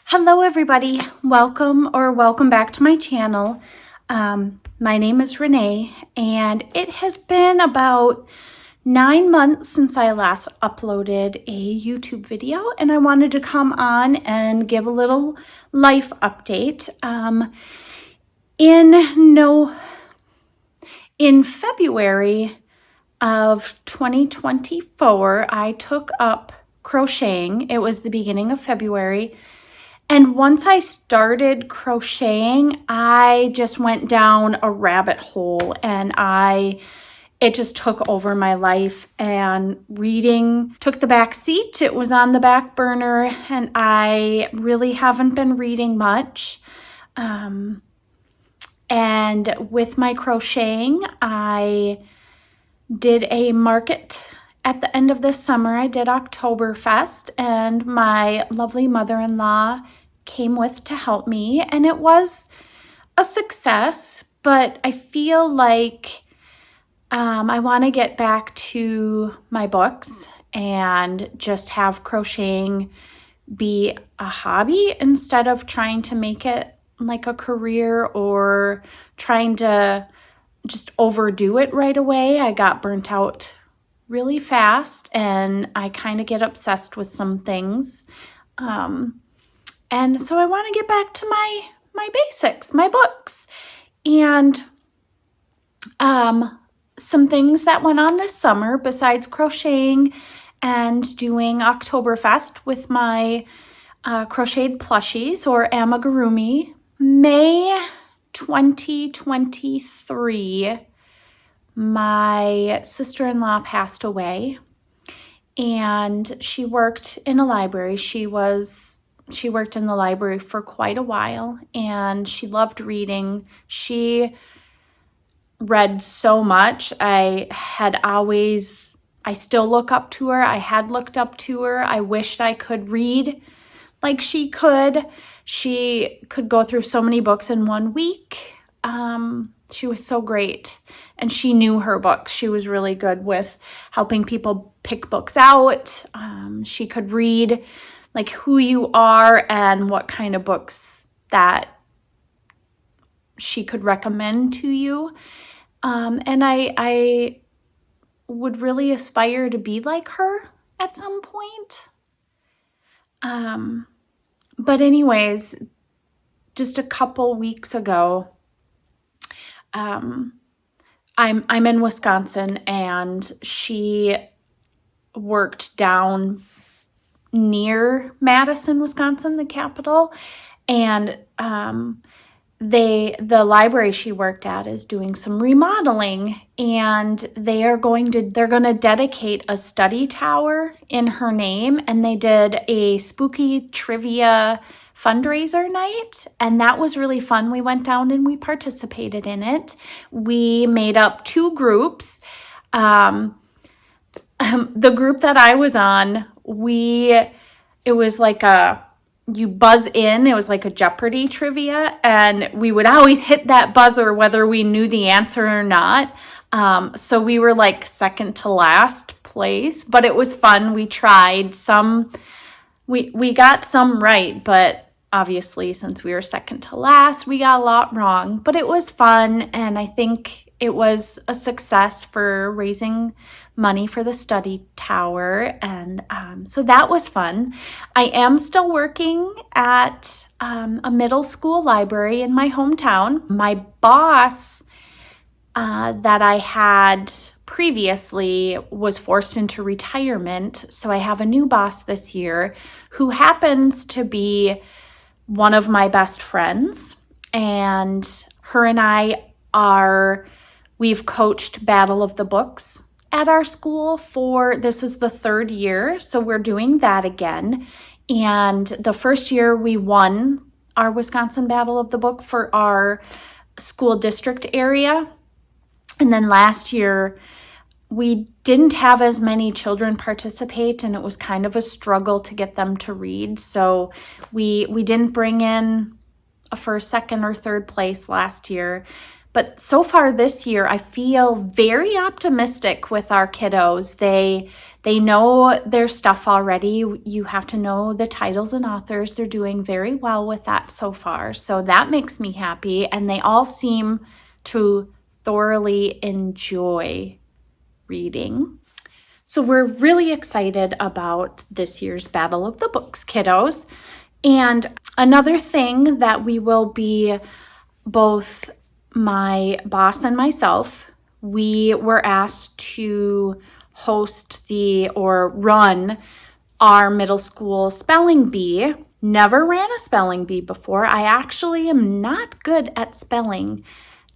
Hello everybody, welcome back to my channel. My name is Renee and it has been about 9 months since I last uploaded a YouTube video, and I wanted to come on and give a little life update. In February of 2024, I took up crocheting. It was the beginning of February. And once I started crocheting, I just went down a rabbit hole, and it just took over my life, and reading took the back seat. It was on the back burner, and I really haven't been reading much. And with my crocheting, I did a market at the end of this summer. I did Oktoberfest, and my lovely mother-in-law came with to help me, and it was a success, but I feel like I want to get back to my books and just have crocheting be a hobby instead of trying to make it like a career or trying to just overdo it right away. I got burnt out really fast, and I kind of get obsessed with some things. And so I want to get back to my basics, my books. And some things that went on this summer besides crocheting and doing Oktoberfest with my crocheted plushies, or amigurumi. May 2023, my sister-in-law passed away, and she worked in a library. She worked in the library for quite a while, and she loved reading. She read so much. I still look up to her. I had looked up to her. I wished I could read like she could. She could go through so many books in 1 week. She was so great, and she knew her books. She was really good with helping people pick books out. She could read like who you are and what kind of books that she could recommend to you. And I would really aspire to be like her at some point. But anyways, just a couple weeks ago, I'm in Wisconsin, and she worked down near Madison, Wisconsin, the capital, and the library she worked at is doing some remodeling, and they're going to dedicate a study tower in her name, and they did a spooky trivia fundraiser night, and that was really fun. We went down and we participated in it. We made up 2 groups. The group that I was on, it was like you buzz in, it was like a Jeopardy trivia, and we would always hit that buzzer whether we knew the answer or not. So we were like second to last place, but it was fun. We tried we got some right, but obviously since we were second to last, we got a lot wrong, but it was fun, and I think it was a success for raising money for the study tower, and so that was fun. I am still working at a middle school library in my hometown. My boss that I had previously was forced into retirement, so I have a new boss this year who happens to be one of my best friends, and her and we've coached Battle of the Books at our school this is the 3rd year, so we're doing that again. And the first year we won our Wisconsin Battle of the Book for our school district area. And then last year we didn't have as many children participate, and it was kind of a struggle to get them to read. So we didn't bring in a first, second, or third place last year. But so far this year, I feel very optimistic with our kiddos. They know their stuff already. You have to know the titles and authors. They're doing very well with that so far. So that makes me happy. And they all seem to thoroughly enjoy reading. So we're really excited about this year's Battle of the Books, kiddos. And another thing that we will be, both my boss and myself, we were asked to host or run our middle school spelling bee. Never ran a spelling bee before. I actually am not good at spelling.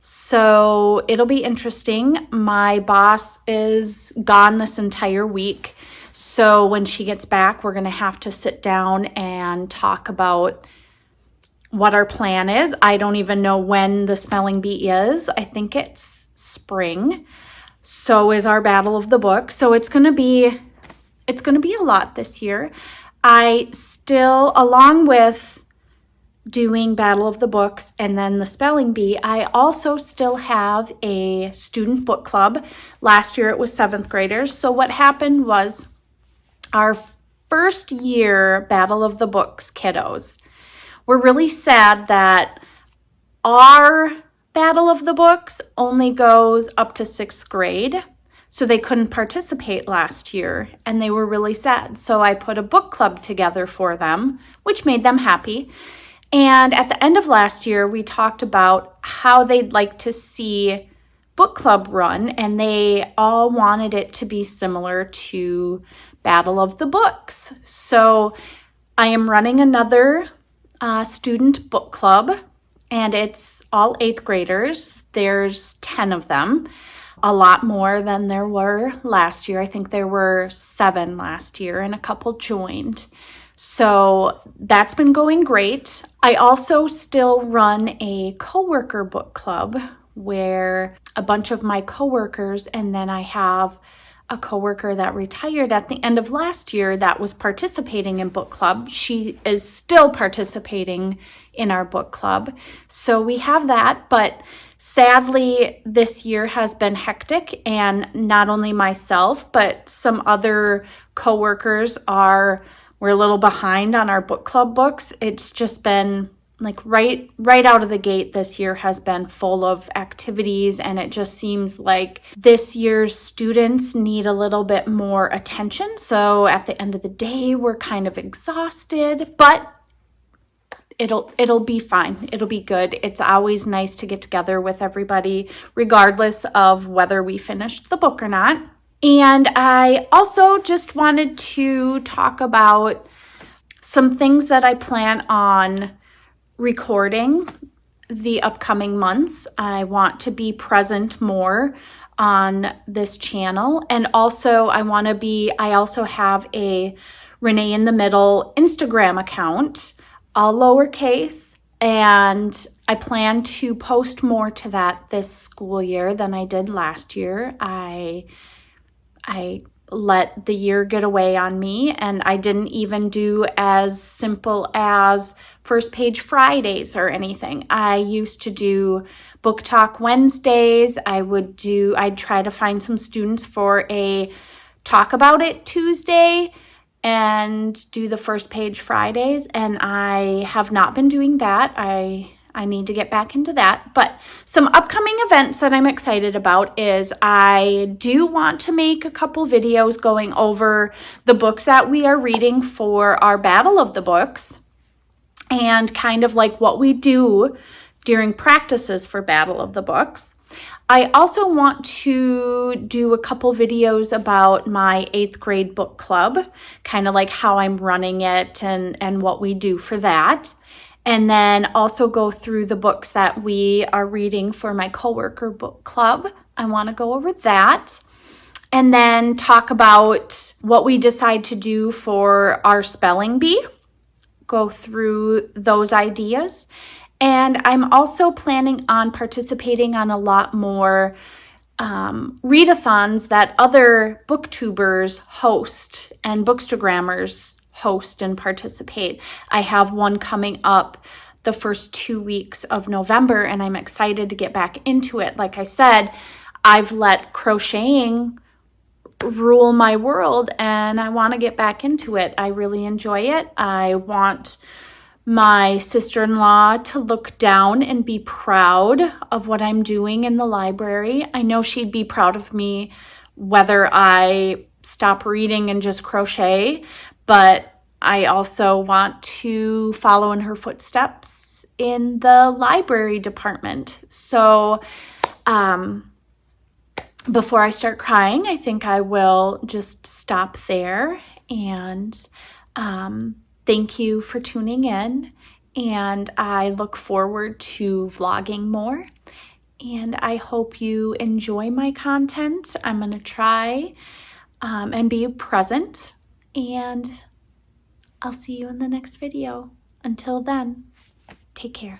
So it'll be interesting. My boss is gone this entire week. So when she gets back, we're going to have to sit down and talk about what our plan is. I don't even know when the spelling bee is. I think it's spring. So is our Battle of the Books. So it's going to be a lot this year. I still, along with doing Battle of the Books and then the spelling bee, I also still have a student book club. Last year it was 7th graders. So what happened was our first year Battle of the Books kiddos were really sad that our Battle of the Books only goes up to 6th grade. So they couldn't participate last year and they were really sad. So I put a book club together for them, which made them happy. And at the end of last year, we talked about how they'd like to see book club run, and they all wanted it to be similar to Battle of the Books. So I am running another student book club, and it's all 8th graders. There's 10 of them, a lot more than there were last year. I think there were 7 last year, and a couple joined. So that's been going great. I also still run a coworker book club where a bunch of my coworkers, and then I have a coworker that retired at the end of last year that was participating in book club. She is still participating in our book club. So we have that, but sadly this year has been hectic, and not only myself, but some other coworkers we're a little behind on our book club books. It's just been like right out of the gate this year has been full of activities, and it just seems like this year's students need a little bit more attention. So at the end of the day, we're kind of exhausted, but it'll be fine. It'll be good. It's always nice to get together with everybody, regardless of whether we finished the book or not. And I also just wanted to talk about some things that I plan on recording the upcoming months. I want to be present more on this channel. And also I also have a Renee in the Middle Instagram account, all lowercase, and I plan to post more to that this school year than I did last year. I let the year get away on me, and I didn't even do as simple as First Page Fridays or anything. I used to do Book Talk Wednesdays. I'd try to find some students for a Talk About It Tuesday and do the First Page Fridays, and I have not been doing that. I need to get back into that. But some upcoming events that I'm excited about is I do want to make a couple videos going over the books that we are reading for our Battle of the Books, and kind of like what we do during practices for Battle of the Books. I also want to do a couple videos about my 8th grade book club, kind of like how I'm running it and what we do for that. And then also go through the books that we are reading for my coworker book club. I want to go over that. And then talk about what we decide to do for our spelling bee. Go through those ideas. And I'm also planning on participating on a lot more readathons that other booktubers host and bookstagrammers host and participate. I have one coming up the first 2 weeks of November, and I'm excited to get back into it. Like I said, I've let crocheting rule my world, and I want to get back into it. I really enjoy it. I want my sister-in-law to look down and be proud of what I'm doing in the library. I know she'd be proud of me whether I stop reading and just crochet, but I also want to follow in her footsteps in the library department. So, before I start crying, I think I will just stop there, and thank you for tuning in, and I look forward to vlogging more, and I hope you enjoy my content. I'm going to try and be present, and I'll see you in the next video. Until then, take care.